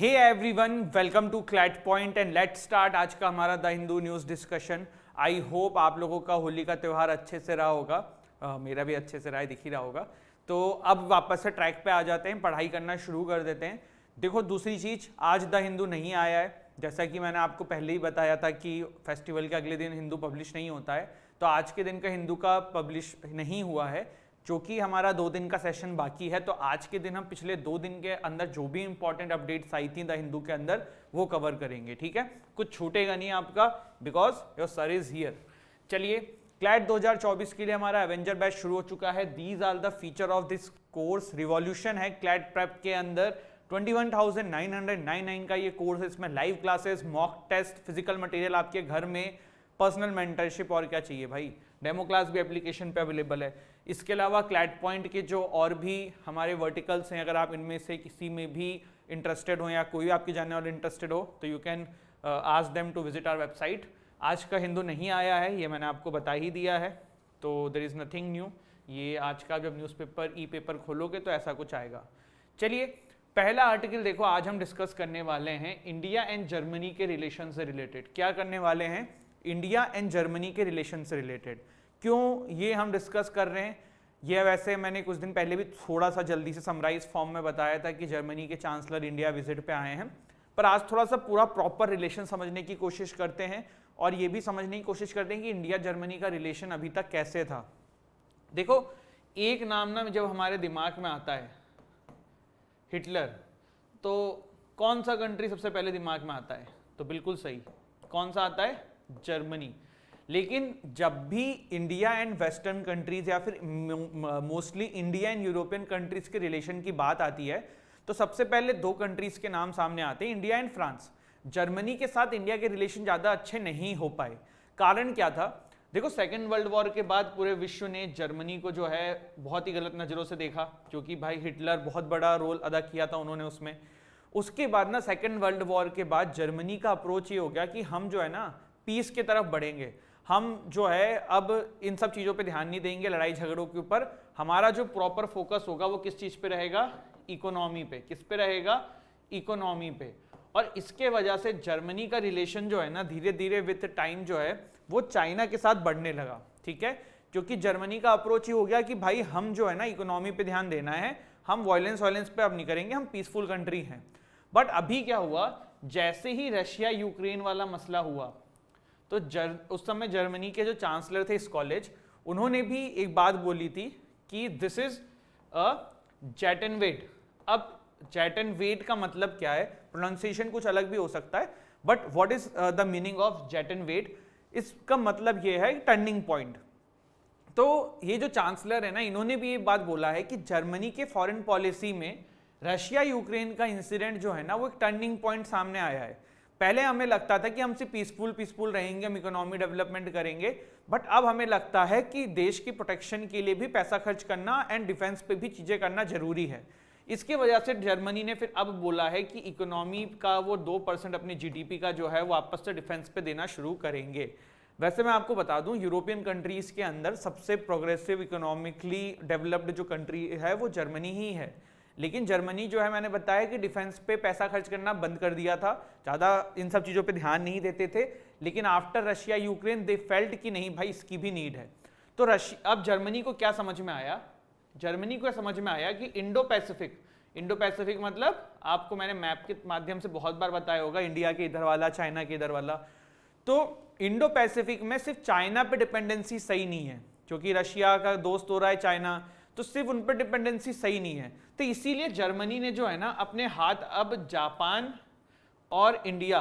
Hey everyone, welcome to CLAT point and let's start आज का हमारा the Hindu news discussion. I hope आप लोगों का होली का त्यौहार अच्छे से रहा होगा। मेरा भी अच्छे से रहा है, दिख ही रहा होगा। तो अब वापस से ट्रैक पे आ जाते हैं, पढ़ाई करना शुरू कर देते हैं। देखो, दूसरी चीज़, आज द हिंदू नहीं आया है। जैसा कि मैंने आपको पहले ही बताया था कि फेस्टिवल के अगले दिन हिंदू पब्लिश नहीं होता है, तो आज के दिन का हिंदू का पब्लिश नहीं हुआ है, जो कि हमारा 2 दिन का सेशन बाकी है। तो आज के दिन हम पिछले 2 दिन के अंदर जो भी इंपॉर्टेंट अपडेट्स आई थी द हिंदू के अंदर वो कवर करेंगे, ठीक है। कुछ छूटेगा नहीं आपका, because your sir is here. चलिए, क्लैट 2024 के लिए हमारा एवेंजर बैच शुरू हो चुका है। These are the feature of this course. Revolution है क्लैट प्रेप के अंदर। 21,999 का ये कोर्स है। इसमें live classes, mock test, physical material आपके घर में, पर्सनल मेंटरशिप, और क्या चाहिए भाई। डेमो क्लास भी एप्लीकेशन पे अवेलेबल है। इसके अलावा क्लैट पॉइंट के जो और भी हमारे वर्टिकल्स हैं, अगर आप इनमें से किसी में भी इंटरेस्टेड हो या कोई भी आपके जानने वाले इंटरेस्टेड हो, तो you can ask them to visit our website. आज का हिंदू नहीं आया है, ये मैंने आपको बता ही दिया है, तो देयर इज़ नथिंग न्यू। ये आज का जब न्यूज़पेपर ई पेपर खोलोगे तो ऐसा कुछ आएगा। चलिए, पहला आर्टिकल देखो, आज हम डिस्कस करने वाले हैं इंडिया एंड जर्मनी के रिलेशन से रिलेटेड। क्या करने वाले हैं? इंडिया एंड जर्मनी के रिलेशन से रिलेटेड। क्यों ये हम डिस्कस कर रहे हैं? ये वैसे मैंने कुछ दिन पहले भी थोड़ा सा जल्दी से समराइज फॉर्म में बताया था कि जर्मनी के चांसलर इंडिया विजिट पे आए हैं, पर आज थोड़ा सा पूरा प्रॉपर रिलेशन समझने की कोशिश करते हैं और ये भी समझने की कोशिश करते हैं कि इंडिया जर्मनी का रिलेशन अभी तक कैसे था। देखो, एक नाम ना जब हमारे दिमाग में आता है हिटलर, तो कौन सा कंट्री सबसे पहले दिमाग में आता है? तो बिल्कुल सही, कौन सा आता है? जर्मनी। लेकिन जब भी इंडिया एंड वेस्टर्न कंट्रीज या फिर mostly India and European countries के रिलेशन की बात आती है, तो सबसे पहले 2 कंट्रीज के नाम सामने आते हैं, इंडिया एंड फ्रांस। जर्मनी के साथ इंडिया के रिलेशन ज़्यादा अच्छे नहीं हो पाए। कारण क्या था? देखो, सेकेंड वर्ल्ड वॉर के बाद पूरे विश्व ने जर्मनी को जो है बहुत ही गलत नज़रों से देखा, क्योंकि भाई हिटलर बहुत बड़ा रोल अदा किया था उन्होंने उसमें। उसके बाद ना सेकेंड वर्ल्ड वॉर के बाद जर्मनी का अप्रोच ये हो गया कि हम जो है ना पीस की तरफ बढ़ेंगे। हम जो है अब इन सब चीज़ों पे ध्यान नहीं देंगे, लड़ाई झगड़ों के ऊपर। हमारा जो प्रॉपर फोकस होगा वो किस चीज़ पे रहेगा? इकोनॉमी पे। किस पे रहेगा? इकोनॉमी पे। और इसके वजह से जर्मनी का रिलेशन जो है ना धीरे धीरे विथ टाइम जो है वो चाइना के साथ बढ़ने लगा, ठीक है। क्योंकि जर्मनी का अप्रोच ही हो गया कि भाई हम जो है ना इकोनॉमी पे ध्यान देना है, हम वायलेंस पे अब नहीं करेंगे, हम पीसफुल कंट्री हैं। बट अभी क्या हुआ, जैसे ही रशिया यूक्रेन वाला मसला हुआ, तो उस समय जर्मनी के जो चांसलर थे इस कॉलेज, उन्होंने भी एक बात बोली थी कि this is a jet and wait. अब जेट एंड वेट का मतलब क्या है? प्रोनाउंसिएशन कुछ अलग भी हो सकता है, but what is the meaning of jet and wait? इसका मतलब ये है टर्निंग पॉइंट। तो ये जो चांसलर है ना, इन्होंने भी ये बात बोला है कि जर्मनी के फॉरेन पॉलिसी में रशिया यूक्रेन का इंसिडेंट जो है ना वो एक टर्निंग पॉइंट सामने आया है। पहले हमें लगता था कि हमसे पीसफुल रहेंगे, हम इकोनॉमी डेवलपमेंट करेंगे, बट अब हमें लगता है कि देश की प्रोटेक्शन के लिए भी पैसा खर्च करना एंड डिफेंस पे भी चीज़ें करना जरूरी है। इसके वजह से जर्मनी ने फिर अब बोला है कि इकोनॉमी का वो 2% अपनी जीडीपी का जो है वो वापस से डिफेंस पे देना शुरू करेंगे। वैसे मैं आपको बता दूं, यूरोपियन कंट्रीज के अंदर सबसे प्रोग्रेसिव इकोनॉमिकली डेवलप्ड जो कंट्री है वो जर्मनी ही है। लेकिन जर्मनी जो है, मैंने बताया कि डिफेंस पे पैसा खर्च करना बंद कर दिया था, ज़्यादा इन सब चीज़ों पे ध्यान नहीं देते थे। लेकिन after Russia Ukraine they felt कि नहीं भाई, इसकी भी नीड है। तो अब जर्मनी को क्या समझ में आया? जर्मनी को समझ में आया कि इंडो पैसिफिक मतलब आपको मैंने मैप के माध्यम से बहुत बार बताया होगा, इंडिया के इधर वाला, चाइना के इधर वाला। तो इंडो पैसिफिक में सिर्फ चाइना पे डिपेंडेंसी सही नहीं है, क्योंकि रशिया का दोस्त हो रहा है चाइना, तो सिर्फ उन पर डिपेंडेंसी सही नहीं है। तो इसीलिए जर्मनी ने जो है ना अपने हाथ अब जापान और इंडिया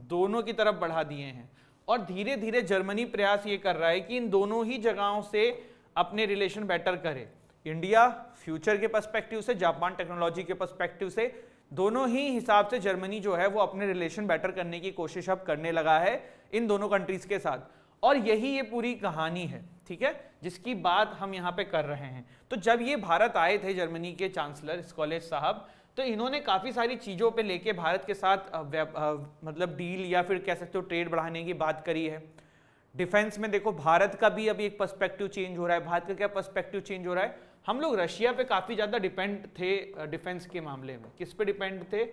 दोनों की तरफ बढ़ा दिए हैं, और धीरे धीरे जर्मनी प्रयास ये कर रहा है कि इन दोनों ही जगहों से अपने रिलेशन बेटर करे। इंडिया फ्यूचर के पर्सपेक्टिव से, जापान टेक्नोलॉजी के पर्सपेक्टिव से, दोनों ही हिसाब से जर्मनी जो है वो अपने रिलेशन बेटर करने की कोशिश अब करने लगा है इन दोनों कंट्रीज के साथ। और यही ये पूरी कहानी है, ठीक है, जिसकी बात हम यहाँ पे कर रहे हैं। तो जब ये भारत आए थे जर्मनी के चांसलर स्कॉलेज साहब, तो इन्होंने काफ़ी सारी चीज़ों पे लेके भारत के साथ मतलब डील या फिर कह सकते हो ट्रेड बढ़ाने की बात करी है। डिफेंस में देखो, भारत का भी अभी एक पर्सपेक्टिव चेंज हो रहा है। भारत का क्या पर्सपेक्टिव चेंज हो रहा है? हम लोग रशिया पे काफ़ी ज़्यादा डिपेंड थे डिफेंस के मामले में। किस पे डिपेंड थे?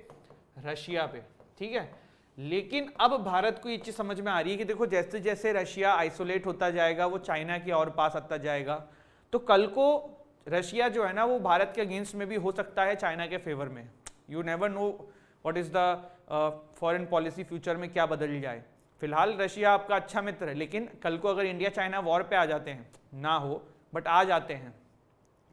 रशिया पे, ठीक है। लेकिन अब भारत को ये चीज समझ में आ रही है कि देखो जैसे जैसे रशिया आइसोलेट होता जाएगा वो चाइना के और पास आता जाएगा, तो कल को रशिया जो है ना वो भारत के अगेंस्ट में भी हो सकता है चाइना के फेवर में। You never know what is the foreign policy future में क्या बदल जाए। फिलहाल रशिया आपका अच्छा मित्र है, लेकिन कल को अगर इंडिया चाइना वॉर पे आ जाते हैं, ना हो बट आ जाते हैं,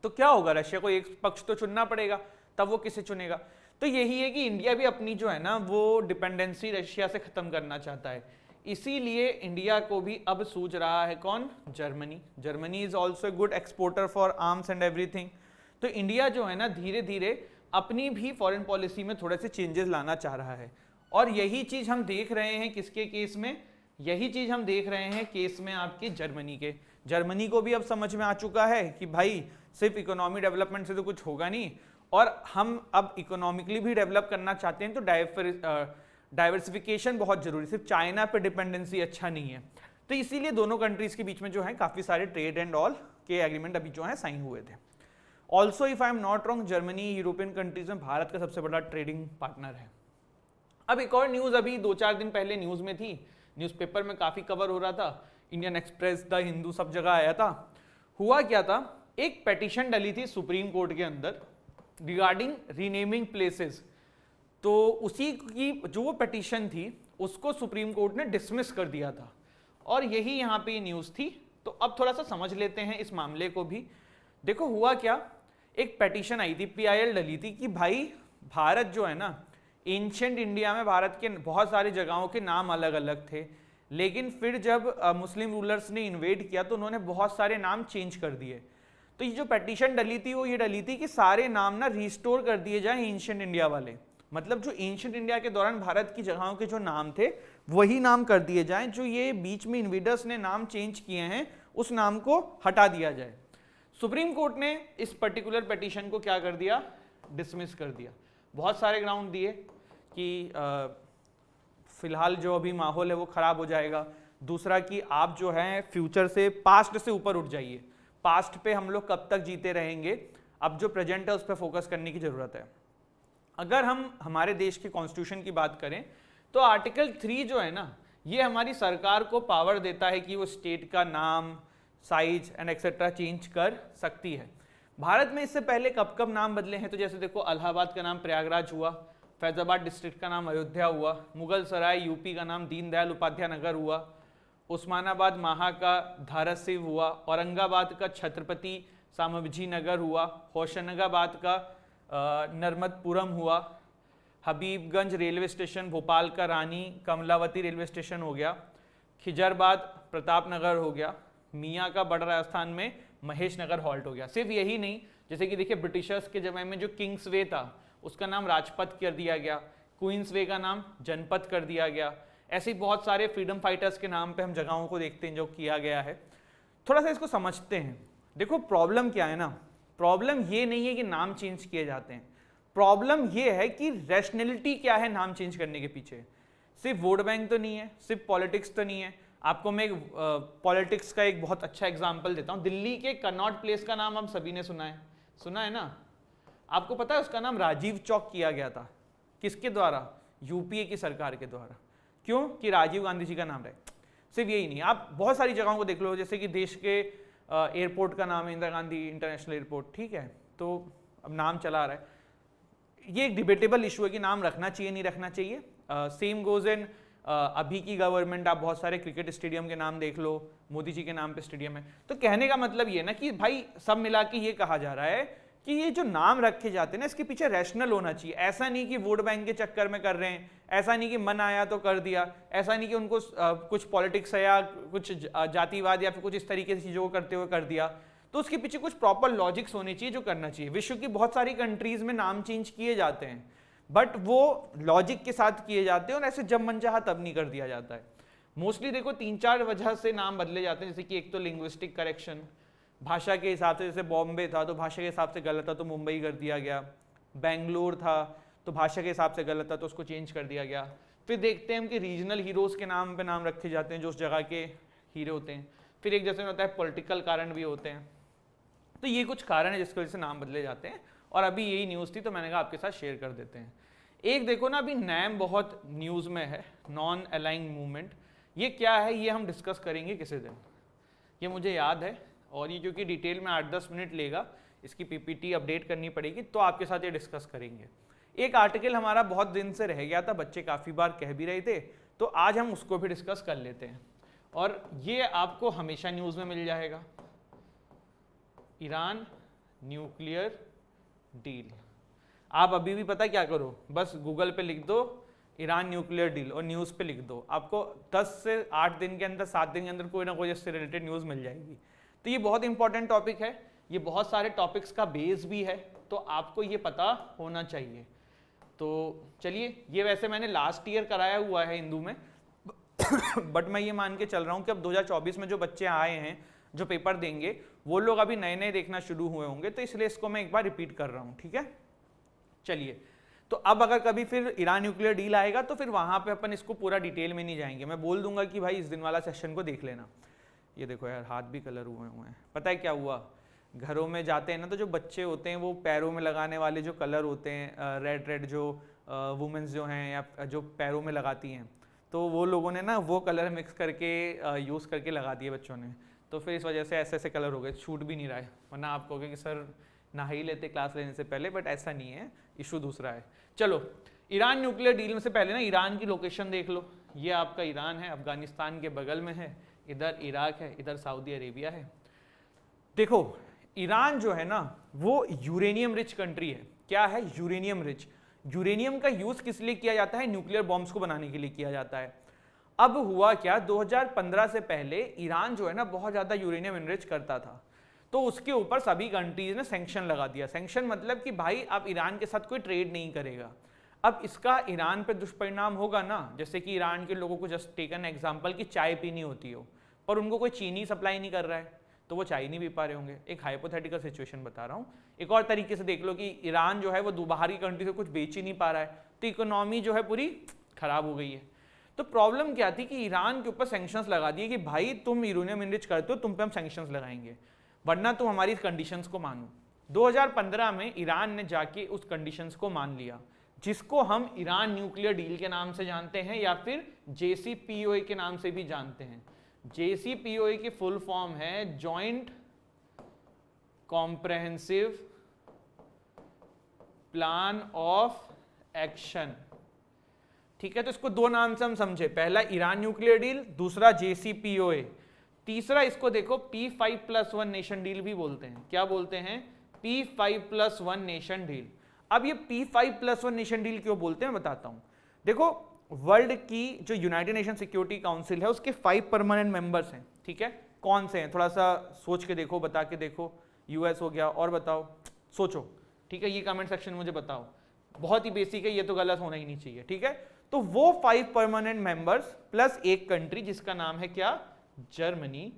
तो क्या होगा? रशिया को एक पक्ष तो चुनना पड़ेगा, तब वो किसे चुनेगा? तो यही है कि इंडिया भी अपनी जो है ना वो डिपेंडेंसी रशिया से खत्म करना चाहता है। इसीलिए इंडिया को भी अब सूझ रहा है कौन? Germany. Germany is also a good exporter for arms and everything. तो इंडिया जो है ना धीरे धीरे अपनी भी फॉरेन पॉलिसी में थोड़े से चेंजेस लाना चाह रहा है, और यही चीज हम देख रहे हैं किसके केस में? यही चीज हम देख रहे हैं केस में आपके जर्मनी के। जर्मनी को भी अब समझ में आ चुका है कि भाई सिर्फ इकोनॉमी डेवलपमेंट से तो कुछ होगा नहीं, और हम अब इकोनॉमिकली भी डेवलप करना चाहते हैं, तो डाइवर्सिफिकेशन बहुत जरूरी, सिर्फ चाइना पे डिपेंडेंसी अच्छा नहीं है। तो इसीलिए दोनों कंट्रीज के बीच में जो है काफी सारे ट्रेड एंड ऑल के एग्रीमेंट अभी जो है साइन हुए थे। Also if I am not wrong, Germany European countries में भारत का सबसे बड़ा ट्रेडिंग पार्टनर है। अब एक और न्यूज अभी 2-4 दिन पहले न्यूज में थी, न्यूज़पेपर में काफी कवर हो रहा था, इंडियन एक्सप्रेस, द हिंदू, सब जगह आया था। हुआ क्या था, एक पेटिशन डली थी सुप्रीम कोर्ट के अंदर रिगार्डिंग रीनेमिंग प्लेसेस। तो उसी की जो वो पेटिशन थी उसको सुप्रीम कोर्ट ने डिसमिस कर दिया था, और यही यहाँ पे न्यूज थी। तो अब थोड़ा सा समझ लेते हैं इस मामले को भी। देखो हुआ क्या, एक पेटिशन आई थी, PIL डली थी कि भाई भारत जो है ना, एंशिएंट इंडिया में भारत के बहुत सारी जगहों के नाम अलग अलग थे, लेकिन फिर जब मुस्लिम रूलर्स ने इन्वेड किया तो उन्होंने बहुत सारे नाम चेंज कर दिए। तो ये जो पेटिशन डली थी वो ये डली थी कि सारे नाम ना रिस्टोर कर दिए जाएं एंशिएंट इंडिया वाले, मतलब जो एंशिएंट इंडिया के दौरान भारत की जगहों के जो नाम थे वही नाम कर दिए जाएं, जो ये बीच में इन्वेडर्स ने नाम चेंज किए हैं उस नाम को हटा दिया जाए। सुप्रीम कोर्ट ने इस पर्टिकुलर पेटिशन को क्या कर दिया? डिसमिस कर दिया। बहुत सारे ग्राउंड दिए कि फिलहाल जो अभी माहौल है वो खराब हो जाएगा, दूसरा कि आप जो है फ्यूचर से, पास्ट से ऊपर उठ जाइए, पास्ट पे हम लोग कब तक जीते रहेंगे, अब जो प्रेजेंट है उस पर फोकस करने की जरूरत है। अगर हम हमारे देश के कॉन्स्टिट्यूशन की बात करें तो आर्टिकल 3 जो है ना, ये हमारी सरकार को पावर देता है कि वो स्टेट का नाम, साइज एंड एक्सेट्रा चेंज कर सकती है। भारत में इससे पहले कब कब नाम बदले हैं, तो जैसे देखो इलाहाबाद का नाम प्रयागराज हुआ, फैजाबाद डिस्ट्रिक्ट का नाम अयोध्या हुआ, मुगल सराय यूपी का नाम दीनदयाल उपाध्याय नगर हुआ, उस्मानाबाद महा का धाराशिव हुआ, औरंगाबाद का छत्रपति सामभाजी नगर हुआ, होशंगाबाद का नर्मदपुरम हुआ, हबीबगंज रेलवे स्टेशन भोपाल का रानी कमलावती रेलवे स्टेशन हो गया, खिजराबाद प्रताप नगर हो गया, मियाँ का बड़ा राजस्थान में महेश नगर हॉल्ट हो गया। सिर्फ यही नहीं, जैसे कि देखिए ब्रिटिशर्स के जमाने में जो किंग्स वे था उसका नाम राजपथ कर दिया गया, क्वींस वे का नाम जनपथ कर दिया गया। ऐसे ही बहुत सारे फ्रीडम फाइटर्स के नाम पे हम जगहों को देखते हैं जो किया गया है। थोड़ा सा इसको समझते हैं। देखो प्रॉब्लम क्या है ना, प्रॉब्लम ये नहीं है कि नाम चेंज किए जाते हैं, प्रॉब्लम ये है कि रैशनैलिटी क्या है नाम चेंज करने के पीछे। सिर्फ वोट बैंक तो नहीं है, सिर्फ पॉलिटिक्स तो नहीं है। आपको मैं पॉलिटिक्स का एक बहुत अच्छा एग्जांपल देता हूँ। दिल्ली के कनॉट प्लेस का नाम हम सभी ने सुना है ना। आपको पता है उसका नाम राजीव चौक किया गया था, किसके द्वारा? यूपीए की सरकार के द्वारा। क्यों? कि राजीव गांधी जी का नाम रहे। सिर्फ यही नहीं, आप बहुत सारी जगहों को देख लो, जैसे कि देश के एयरपोर्ट का नाम है इंदिरा गांधी इंटरनेशनल एयरपोर्ट, ठीक है, तो अब नाम चला रहा है। ये एक डिबेटेबल इशू है कि नाम रखना चाहिए नहीं रखना चाहिए। सेम गोज इन अभी की गवर्नमेंट, आप बहुत सारे क्रिकेट स्टेडियम के नाम देख लो, मोदी जी के नाम पे स्टेडियम है। तो कहने का मतलब ये ना कि भाई सब मिला के ये कहा जा रहा है कि ये जो नाम रखे जाते हैं ना इसके पीछे रैशनल होना चाहिए। ऐसा नहीं कि वोट बैंक के चक्कर में कर रहे हैं, ऐसा नहीं कि मन आया तो कर दिया, ऐसा नहीं कि उनको कुछ पॉलिटिक्स है या कुछ जातिवाद या फिर कुछ इस तरीके से चीज़ों को करते हुए कर दिया। तो उसके पीछे कुछ प्रॉपर लॉजिक्स होने चाहिए जो करना चाहिए। विश्व की बहुत सारी कंट्रीज में नाम चेंज किए जाते हैं, बट वो लॉजिक के साथ किए जाते हैं और ऐसे जब मन चाहा तब नहीं कर दिया जाता है। मोस्टली देखो 3-4 वजह से नाम बदले जाते हैं, जैसे कि एक तो लिंग्विस्टिक करेक्शन, भाषा के हिसाब से, जैसे बॉम्बे था तो भाषा के हिसाब से गलत था तो मुंबई कर दिया गया, बेंगलोर था तो भाषा के हिसाब से गलत था तो उसको चेंज कर दिया गया। फिर देखते हैं हम कि रीजनल हीरोज के नाम पे नाम रखे जाते हैं जो उस जगह के हीरो होते हैं। फिर एक जैसे होता है पॉलिटिकल कारण भी होते हैं। तो ये कुछ कारण है जिसकी वजह से नाम बदले जाते हैं, और अभी यही न्यूज़ थी तो मैंने कहा आपके साथ शेयर कर देते हैं। एक देखो ना, अभी नैम बहुत न्यूज़ में है, नॉन अलाइंग मूवमेंट। ये क्या है ये हम डिस्कस करेंगे किसी दिन, ये मुझे याद है, और ये क्योंकि डिटेल में 8-10 मिनट लेगा, इसकी पीपीटी अपडेट करनी पड़ेगी, तो आपके साथ ये डिस्कस करेंगे। एक आर्टिकल हमारा बहुत दिन से रह गया था, बच्चे काफ़ी बार कह भी रहे थे, तो आज हम उसको भी डिस्कस कर लेते हैं। और ये आपको हमेशा न्यूज़ में मिल जाएगा, ईरान न्यूक्लियर डील। आप अभी भी पता क्या करो, बस गूगल पे लिख दो ईरान न्यूक्लियर डील और न्यूज़ पे लिख दो, आपको 10 से 8 दिन के अंदर, 7 दिन के अंदर कोई ना कोई इससे रिलेटेड न्यूज़ मिल जाएगी। तो ये बहुत इंपॉर्टेंट टॉपिक है, ये बहुत सारे टॉपिक्स का बेस भी है, तो आपको ये पता होना चाहिए। तो चलिए, ये वैसे मैंने लास्ट ईयर कराया हुआ है हिंदू में बट मैं ये मान के चल रहा हूँ कि अब 2024 में जो बच्चे आए हैं, जो पेपर देंगे, वो लोग अभी नए नए देखना शुरू हुए होंगे, तो इसलिए इसको मैं एक बार रिपीट कर रहा हूँ, ठीक है। चलिए, तो अब अगर कभी फिर ईरान न्यूक्लियर डील आएगा तो फिर वहां पे अपन इसको पूरा डिटेल में नहीं जाएंगे, मैं बोल दूंगा कि भाई इस दिन वाला सेशन को देख लेना। ये देखो यार, हाथ भी कलर हुए हैं। पता है क्या हुआ, घरों में जाते हैं ना, तो जो बच्चे होते हैं वो पैरों में लगाने वाले जो कलर होते हैं, रेड रेड, जो वुमेन्स जो हैं या जो पैरों में लगाती हैं, तो वो लोगों ने ना वो कलर मिक्स करके यूज़ करके लगा दिए बच्चों ने, तो फिर इस वजह से ऐसे ऐसे कलर हो गए, छूट भी नहीं रहा है। वरना आप कहोगे कि सर नहा ही लेते क्लास लेने से पहले, बट ऐसा नहीं है, इशू दूसरा है। चलो, ईरान न्यूक्लियर डील में से पहले ना ईरान की लोकेशन देख लो। ये आपका ईरान है, अफगानिस्तान के बगल में है, इधर इराक है, इधर सऊदी अरेबिया है। देखो, ईरान जो है ना वो यूरेनियम रिच कंट्री है। क्या है? Uranium rich. यूरेनियम का यूज किस लिए किया जाता है? न्यूक्लियर बॉम्ब्स को बनाने के लिए किया जाता है। अब हुआ क्या, 2015 से पहले ईरान जो है ना बहुत ज्यादा यूरेनियम इनरिच करता था, तो उसके ऊपर सभी कंट्रीज ने सैंक्शन लगा दिया। सैंक्शन मतलब कि भाई अब ईरान के साथ कोई ट्रेड नहीं करेगा। अब इसका ईरान पे दुष्परिणाम होगा ना, जैसे कि ईरान के लोगों को जस्ट टेकन एग्जांपल कि चाय पीनी होती हो, पर उनको कोई चीनी सप्लाई नहीं कर रहा है, तो वो चाय नहीं पी पा रहे होंगे। एक हाइपोथेटिकल सिचुएशन बता रहा हूँ। एक और तरीके से देख लो कि ईरान जो है वो बाहर की कंट्री से कुछ बेच ही नहीं पा रहा है, तो इकोनॉमी जो है पूरी खराब हो गई है। तो प्रॉब्लम क्या थी कि ईरान के ऊपर सैंक्शंस लगा दिए कि भाई तुम यूरेनियम इनरिच करते हो, तुम पे हम सैंक्शंस लगाएंगे, वरना तुम हमारी कंडीशंस को मानो। 2015 में ईरान ने जाके उस कंडीशंस को मान लिया, जिसको हम ईरान न्यूक्लियर डील के नाम से जानते हैं या फिर JCPOA के नाम से भी जानते हैं। JCPOA की फुल फॉर्म है joint comprehensive plan of action. ठीक है, तो इसको दो नाम से हम समझे, पहला ईरान न्यूक्लियर डील, दूसरा JCPOA, तीसरा इसको देखो P5+1 नेशन डील भी बोलते हैं। क्या बोलते हैं? P5+1 nation deal. अब ये P5+1 नेशन डील क्यों बोलते हैं बताता हूं। देखो, वर्ल्ड की जो यूनाइटेड नेशन सिक्योरिटी काउंसिल है उसके 5 परमानेंट मेंबर्स हैं। ठीक है, कौन से हैं? थोड़ा सा सोच के देखो, बता के देखो। US हो गया, और बताओ, सोचो। ठीक है, ये कमेंट सेक्शन में मुझे बताओ। बहुत ही बेसिक है, ये तो गलत होना ही नहीं चाहिए। ठीक है, तो वो 5 परमानेंट मेंबर्स प्लस एक कंट्री जिसका नाम है क्या? जर्मनी,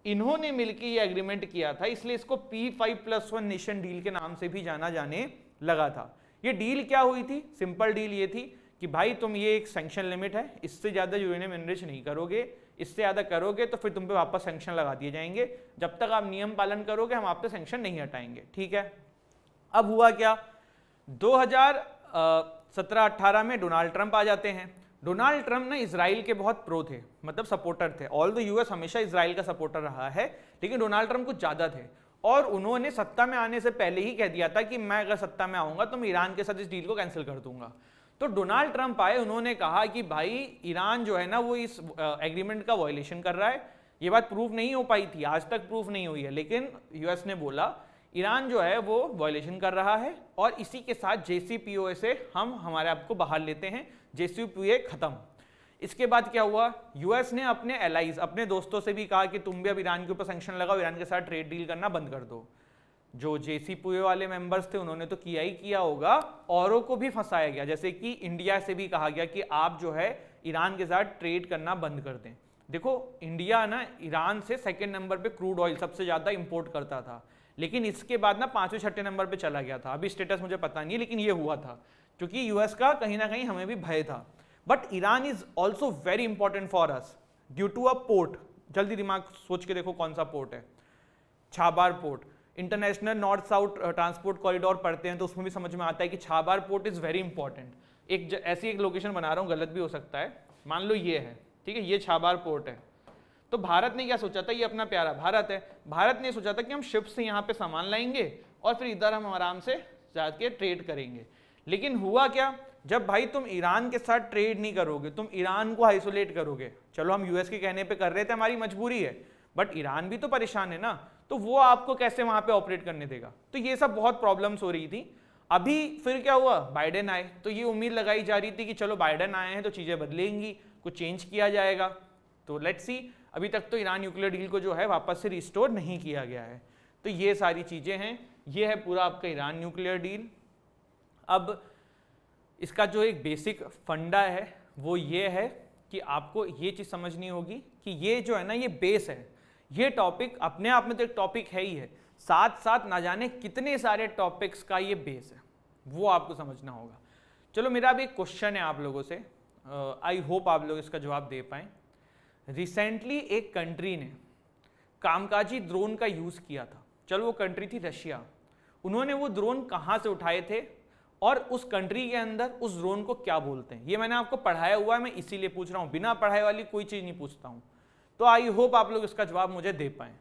इन्होंने मिलकर ये एग्रीमेंट किया था, इसलिए इसको P5+1 नेशन डील के नाम से भी जाना जाने लगा था। ये डील क्या हुई थी? सिंपल डील ये थी कि भाई तुम ये एक सैंक्शन लिमिट है, इससे ज्यादा यूरेनियम एनरिच नहीं करोगे, इससे ज्यादा करोगे तो फिर तुम पे वापस सैंक्शन लगा दिए जाएंगे। जब तक आप नियम पालन करोगे हम आप पे सैंक्शन नहीं हटाएंगे। ठीक है, अब हुआ क्या, 2017-18 में डोनाल्ड ट्रंप आ जाते हैं। डोनाल्ड ट्रंप ना इजराइल के बहुत प्रो थे, मतलब सपोर्टर थे। ऑल द US हमेशा इजराइल का सपोर्टर रहा है, लेकिन डोनाल्ड ट्रंप कुछ ज्यादा थे, और उन्होंने सत्ता में आने से पहले ही कह दिया था कि मैं अगर सत्ता में आऊंगा तो मैं ईरान के साथ इस डील को कैंसिल कर दूंगा। तो डोनाल्ड ट्रंप आए, उन्होंने कहा कि भाई ईरान जो है ना वो इस एग्रीमेंट का वायलेशन कर रहा है। ये बात प्रूव नहीं हो पाई थी, आज तक प्रूव नहीं हुई है, लेकिन US ने बोला ईरान जो है वो वायलेशन कर रहा है, और इसी के साथ JCPOA से हम हमारे आप को बाहर लेते हैं। JCPOA खत्म। इसके बाद क्या हुआ, US ने अपने एलाइज, अपने दोस्तों से भी कहा कि तुम भी अब ईरान के ऊपर सैंक्शन लगाओ, ईरान के साथ ट्रेड डील करना बंद कर दो। जो JCPOA वाले मेंबर्स थे उन्होंने तो किया ही किया होगा, औरों को भी फंसाया गया, जैसे कि इंडिया से भी कहा गया कि आप जो है ईरान के साथ ट्रेड करना बंद कर दें। देखो, इंडिया ना ईरान से सेकेंड नंबर पे क्रूड ऑयल सबसे ज्यादा इंपोर्ट करता था, लेकिन इसके बाद ना 5वें-6ठे नंबर पे चला गया था। अभी स्टेटस मुझे पता नहीं है, लेकिन ये हुआ था क्योंकि US का कहीं ना कहीं हमें भी भय था। But Iran is also very important for us due to a port. जल्दी दिमाग सोच के देखो कौन सा पोर्ट है? Chabahar port. International north south transport corridor पढ़ते हैं तो उसमें भी समझ में आता है कि Chabahar port is very important. ऐसी एक लोकेशन बना रहा हूँ, गलत भी हो सकता है, मान लो ये है, ठीक है, ये छाबार पोर्ट है। तो भारत ने क्या सोचा था, ये अपना प्यारा भारत है, भारत ने सोचा था कि हम शिप से यहाँ पे सामान लाएंगे और फिर इधर हम आराम से जाके ट्रेड करेंगे। लेकिन हुआ क्या, जब भाई तुम ईरान के साथ ट्रेड नहीं करोगे, तुम ईरान को आइसोलेट करोगे, चलो हम यूएस के कहने पे कर रहे थे, हमारी मजबूरी है, बट ईरान भी तो परेशान है ना, तो वो आपको कैसे वहां पे ऑपरेट करने देगा। तो ये सब बहुत प्रॉब्लम्स हो रही थी। अभी फिर क्या हुआ, बाइडेन आए, तो ये उम्मीद लगाई जा रही थी कि चलो बाइडेन आए हैं तो चीजें बदलेंगी, कुछ चेंज किया जाएगा। तो लेट्स सी, अभी तक तो ईरान न्यूक्लियर डील को जो है वापस से रिस्टोर नहीं किया गया है। तो ये सारी चीजें हैं, ये है पूरा आपका ईरान न्यूक्लियर डील। अब इसका जो एक बेसिक फंडा है वो ये है कि आपको ये चीज़ समझनी होगी कि ये जो है ना, ये बेस है, ये टॉपिक अपने आप में तो एक टॉपिक है ही है, साथ साथ ना जाने कितने सारे टॉपिक्स का ये बेस है, वो आपको समझना होगा। चलो मेरा अभी एक क्वेश्चन है आप लोगों से, आई होप आप लोग इसका जवाब दे पाएँ। रिसेंटली एक कंट्री ने कामकाजी ड्रोन का यूज़ किया था, चलो वो कंट्री थी रशिया। उन्होंने वो ड्रोन कहाँ से उठाए थे और उस कंट्री के अंदर उस ड्रोन को क्या बोलते हैं, ये मैंने आपको पढ़ाया हुआ है, मैं इसीलिए पूछ रहा हूँ, बिना पढ़ाई वाली कोई चीज़ नहीं पूछता हूँ। तो आई होप आप लोग इसका जवाब मुझे दे पाएँ।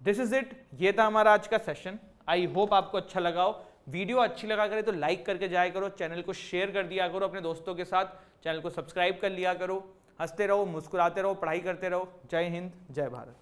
दिस इज इट, ये था हमारा आज का सेशन। आई होप आपको अच्छा लगा हो। वीडियो अच्छी लगा करे तो लाइक करके जाया करो, चैनल को शेयर कर दिया करो अपने दोस्तों के साथ, चैनल को सब्सक्राइब कर लिया करो। हंसते रहो, मुस्कुराते रहो, पढ़ाई करते रहो। जय हिंद, जय भारत।